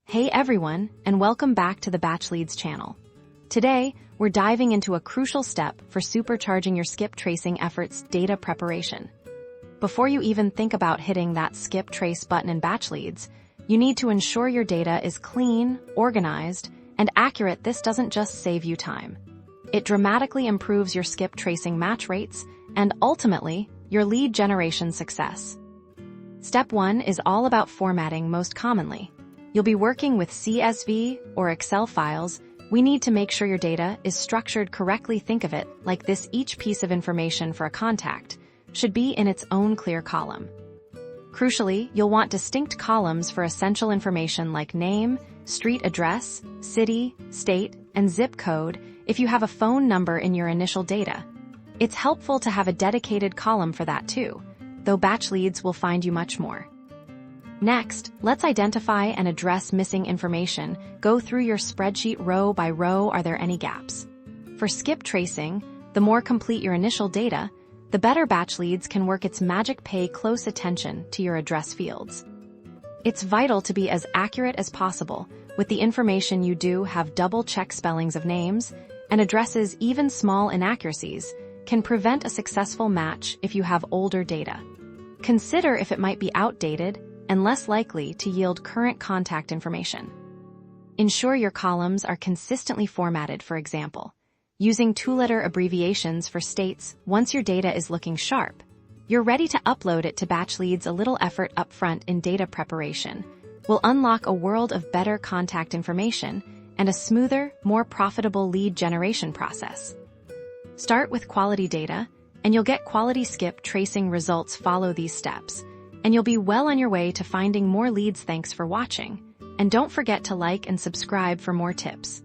Hey everyone, and welcome back to the Batchleads channel. Today, we're diving into a crucial step for supercharging your skip tracing efforts: data preparation. Before you even think about hitting that skip trace button in Batchleads, you need to ensure your data is clean, organized, and accurate. This doesn't just save you time. It dramatically improves your skip tracing match rates and ultimately your lead generation success. Step 1 is all about formatting. Most commonly, you'll be working with CSV or Excel files. We need to make sure your data is structured correctly. Think of it like this: each piece of information for a contact should be in its own clear column. Crucially, you'll want distinct columns for essential information like name, street address, city, state, and zip code. If you have a phone number in your initial data, it's helpful to have a dedicated column for that too, though Batchleads will find you much more. Next, let's identify and address missing information. Go through your spreadsheet row by row. Are there any gaps? For skip tracing, the more complete your initial data, the better Batchleads can work its magic. Pay close attention to your address fields. It's vital to be as accurate as possible with the information you do have. Double-check spellings of names and addresses. Even small inaccuracies can prevent a successful match. If you have older data, consider if it might be outdated and less likely to yield current contact information. Ensure your columns are consistently formatted, for example, using two-letter abbreviations for states. Once your data is looking sharp, you're ready to upload it to Batchleads. A little effort up front in data preparation will unlock a world of better contact information and a smoother, more profitable lead generation process. Start with quality data, and you'll get quality skip tracing results. Follow these steps, and you'll be well on your way to finding more leads. Thanks for watching, and don't forget to like and subscribe for more tips.